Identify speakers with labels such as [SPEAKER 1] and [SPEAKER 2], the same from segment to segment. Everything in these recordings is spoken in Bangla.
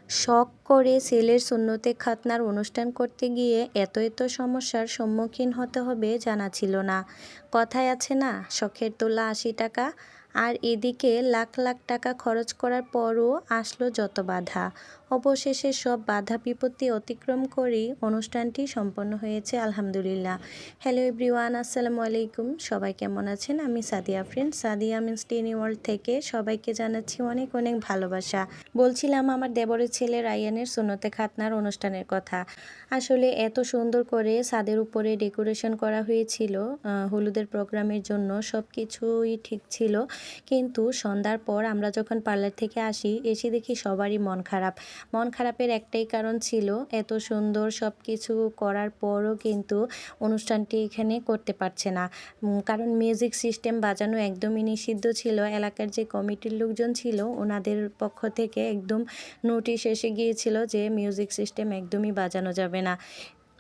[SPEAKER 1] শখ করে ছেলের সুন্নতে খাতনার অনুষ্ঠান করতে গিয়ে এত এত সমস্যার সম্মুখীন হতে হবে জানা ছিল না। কথায় আছে না, শখের তোলা ৮০ টাকা। আর এদিকে লাখ লাখ টাকা খরচ করার পরও আসলো যত বাধা। অবশেষে সব বাধা বিপত্তি অতিক্রম করেই অনুষ্ঠানটি সম্পন্ন হয়েছে আলহামদুলিল্লাহ। হ্যালো এভরিওয়ান, আসসালামু আলাইকুম। সবাই কেমন আছেন? আমি সাদিয়া ফ্রেন্ড, সাদিয়া মিন্স টিনি ওয়ার্ল্ড থেকে সবাইকে জানাচ্ছি অনেক অনেক ভালোবাসা। বলছিলাম আমার দেবরের ছেলে রায়ানের সুন্নতে খাতনার অনুষ্ঠানের কথা। আসলে এত সুন্দর করে ছাদের উপরে ডেকোরেশন করা হয়েছিল হলুদের প্রোগ্রামের জন্য, সব কিছুই ঠিক ছিল। কিন্তু সন্ধ্যার পর আমরা যখন পার্লার থেকে আসি, এসে দেখি সবারই মন খারাপ। মন খারাপের একটাই কারণ ছিল, এত সুন্দর সব কিছু করার পরও কিন্তু অনুষ্ঠানটি এখানে করতে পারছে না। কারণ মিউজিক সিস্টেম বাজানো একদমই নিষিদ্ধ ছিল। এলাকার যে কমিটির লোকজন ছিল ওনাদের পক্ষ থেকে একদম নোটিশ এসে গিয়েছিল যে মিউজিক সিস্টেম একদমই বাজানো যাবে না।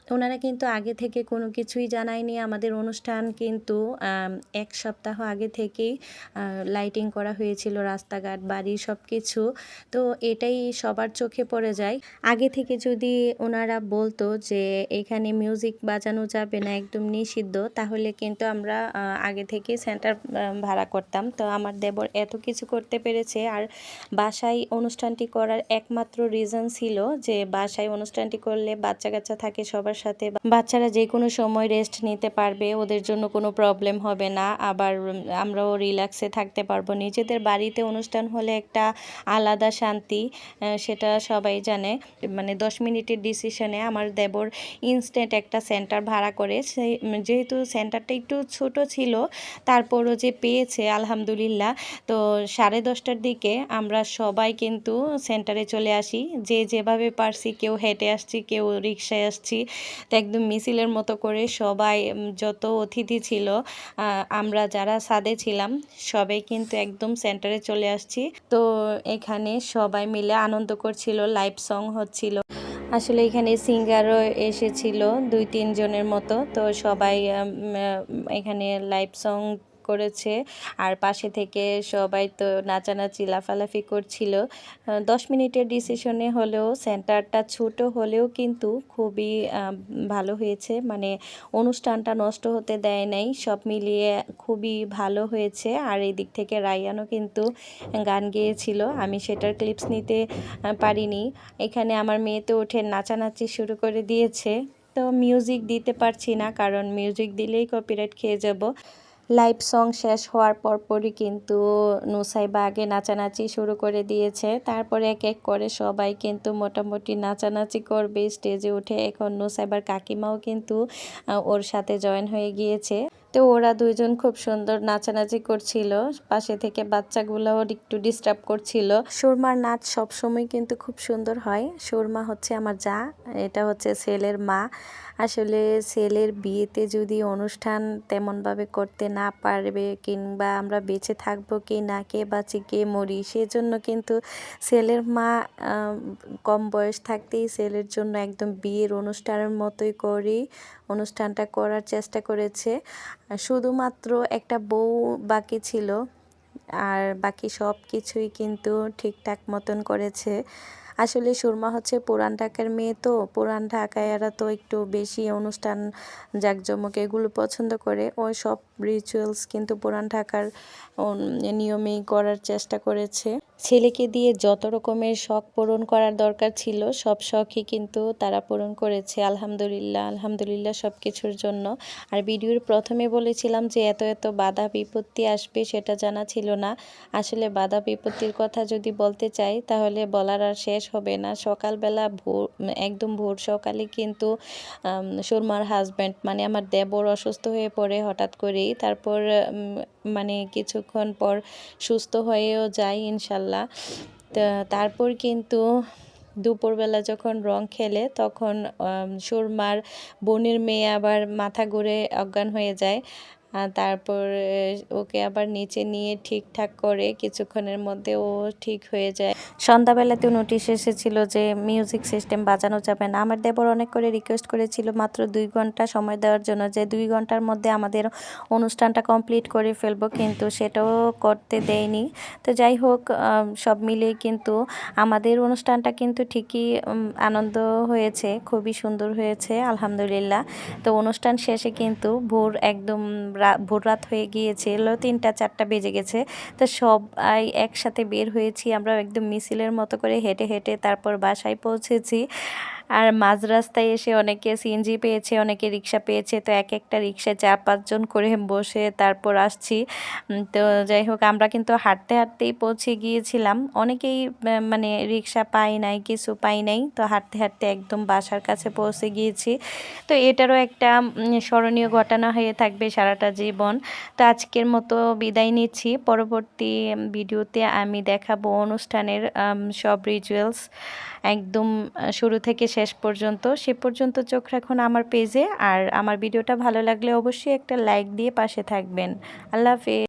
[SPEAKER 1] ওনারা কিন্তু আগে থেকে কোনো কিছুই জানায়নি। আমাদের অনুষ্ঠান কিন্তু ১ সপ্তাহ আগে থেকেই লাইটিং করা হয়েছিল, রাস্তাঘাট, বাড়ি সব কিছু। তো এটাই সবার চোখে পড়ে যায়। আগে থেকে যদি ওনারা বলতো যে এখানে মিউজিক বাজানো যাবে না, একদম নিষিদ্ধ, তাহলে কিন্তু আমরা আগে থেকেই সেন্টার ভাড়া করতাম। তো আমার দেবর এত কিছু করতে পেরেছে। আর বাসায় অনুষ্ঠানটি করার একমাত্র রিজন ছিল যে বাসায় অনুষ্ঠানটি করলে বাচ্চা কাচ্চা থাকে সবার সাথে, বাচ্চারা যে কোনো সময় রেস্ট নিতে পারবে, ওদের জন্য কোনো প্রবলেম হবে না। আবার আমরাও রিল্যাক্সে থাকতে পারবো। নিজেদের বাড়িতে অনুষ্ঠান হলে একটা আলাদা শান্তি, সেটা সবাই জানে। মানে 10 মিনিটের ডিসিশনে আমার দেবর ইনস্ট্যান্ট একটা সেন্টার ভাড়া করে, সেই যেহেতু সেন্টারটা একটু ছোট ছিল তারপরও যে পেয়েছে আলহামদুলিল্লাহ। তো 10:30টার দিকে আমরা সবাই কিন্তু সেন্টারে চলে আসি, যে যেভাবে পারছি, কেউ হেঁটে আসছি, কেউ রিক্সায় আসছি। তো একদম মিছিলের মতো করে সবাই, যত অতিথি ছিল, আমরা যারা ছাদে ছিলাম সবাই কিন্তু একদম সেন্টারে চলে আসছি। তো এখানে সবাই মিলে আনন্দ করছিল, লাইভ সং হচ্ছিল। আসলে এখানে সিঙ্গারও এসেছিল ২-৩ জনের মতো। তো সবাই এখানে লাইভ সং করেছে। আর পাশে থেকে সবাই তো নাচানাচি লাফালাফি করছিল। 10 মিনিটের ডিসিশনে হলেও সেন্টারটা ছোট হলেও কিন্তু খুবই ভালো হয়েছে। মানে অনুষ্ঠানটা নষ্ট হতে দেয় নাই, সব মিলিয়ে খুবই ভালো হয়েছে। আর এই দিক থেকে রায়ানও কিন্তু গান গেয়েছিল, আমি সেটার ক্লিপস নিতে পারিনি। এখানে আমার মেয়ে তো উঠে নাচানাচি শুরু করে দিয়েছে। তো মিউজিক দিতে পারছি না, কারণ মিউজিক দিলেই কপিরাইট খেয়ে যাব। লাইভ সং শেষ হওয়ার পরপরই কিন্তু নুসাইবা আগে নাচানাচি শুরু করে দিয়েছে। তারপরে এক এক করে সবাই কিন্তু মোটামুটি নাচানাচি করবে স্টেজে উঠে। এখন নুসাইবার কাকিমাও কিন্তু ওর সাথে জয়েন হয়ে গিয়েছে। তো ওরা দুইজন খুব সুন্দর নাচানাচি করছিল, পাশে থেকে বাচ্চাগুলোও একটু ডিস্টার্ব করছিল। সুরমার নাচ সবসময় কিন্তু খুব সুন্দর হয়। সুরমা হচ্ছে আমার যা, এটা হচ্ছে ছেলের মা। আসলে ছেলের বিয়েতে যদি অনুষ্ঠান তেমনভাবে করতে না পারবে, কিংবা আমরা বেঁচে থাকবো কি না, কে বাঁচি কে মরি, সেজন্য কিন্তু ছেলের মা কম বয়স থাকতেই ছেলের জন্য একদম বিয়ের অনুষ্ঠানের মতোই করেই অনুষ্ঠানটা করার চেষ্টা করেছে। শুধুমাত্র একটা বউ বাকি ছিল, আর বাকি সব কিছুই কিন্তু ঠিকঠাক মতন করেছে। আসলে সুরমা হচ্ছে পুরান ঢাকার মেয়ে, তো পুরান ঢাকায়রা তো একটু বেশি অনুষ্ঠান জাঁকজমক এগুলো পছন্দ করে। ওই সব রিচুয়ালস কিন্তু পুরান ঢাকার নিয়মেই করার চেষ্টা করেছে। ছেলেকে দিয়ে যত রকমের শখ পূরণ করার দরকার ছিল সব শখই কিন্তু তারা পূরণ করেছে। আলহামদুলিল্লাহ, আলহামদুলিল্লাহ সব কিছুর জন্য। আর ভিডিওর প্রথমে বলেছিলাম যে এত এত বাধা বিপত্তি আসবে, সেটা জানা ছিল না। আসলে বাধা বিপত্তির কথা যদি বলতে চাই তাহলে বলার আর শেষ হবে না। সকালবেলা একদম ভোর সকালে কিন্তু সুরমার হাজব্যান্ড মানে আমার দেবর অসুস্থ হয়ে পড়ে হঠাৎ করেই। তারপর মানে কিছুক্ষণ পর সুস্থ হয়েও যায় ইনশাল্লাহ। তারপর কিন্তু দুপুরবেলা যখন রং খেলে তখন সুরমার বোনের মেয়ে আবার মাথা ঘুরে অজ্ঞান হয়ে যায়। তারপর ওকে আবার নিচে নিয়ে ঠিকঠাক করে কিছুক্ষণের মধ্যে ও ঠিক হয়ে যায়। সন্ধ্যাবেলাতেও নোটিশ এসেছিল যে মিউজিক সিস্টেম বাজানো যাবে না। আমার দেবর অনেক করে রিকোয়েস্ট করেছিল মাত্র 2 ঘন্টা সময় দেওয়ার জন্য, যে 2 ঘন্টার মধ্যে আমাদের অনুষ্ঠানটা কমপ্লিট করে ফেলবো, কিন্তু সেটাও করতে দেয়নি। তো যাই হোক, সব মিলিয়ে কিন্তু আমাদের অনুষ্ঠানটা কিন্তু ঠিকই আনন্দ হয়েছে, খুবই সুন্দর হয়েছে আলহামদুলিল্লাহ। তো অনুষ্ঠান শেষে কিন্তু একদম ভোর রাত হয়ে গিয়েছিল, 3টা-4টা বেজে গেছে। তো সবাই একসাথে বের হয়েছি আমরা একদম মিছিলের মতো করে হেঁটে হেঁটে, তারপর বাসায় পৌঁছেছি। আর মাঝ রাস্তায় এসে অনেকে সিএনজি পেয়েছে, অনেকে রিক্সা পেয়েছে। তো এক একটা রিক্সায় 4-5 জন করে বসে তারপর আসছি। তো যাই হোক, আমরা কিন্তু হাঁটতে হাঁটতেই পৌঁছে গিয়েছিলাম। অনেকেই মানে রিক্সা পাই নাই, কিছু পাই নাই। তো হাঁটতে হাঁটতে একদম বাসার কাছে পৌঁছে গিয়েছি। তো এটারও একটা স্মরণীয় ঘটনা হয়ে থাকবে সারাটা জীবন। তো আজকের মতো বিদায় নিচ্ছি। পরবর্তী ভিডিওতে আমি দেখাবো অনুষ্ঠানের সব রিচুয়ালস একদম শুরু থেকে শেষ পর্যন্ত। সে পর্যন্ত চোখ রাখুন আমার পেজে। আর আমার ভিডিওটা ভালো লাগলে অবশ্যই একটা লাইক দিয়ে পাশে থাকবেন। আল্লাহ হাফেজ।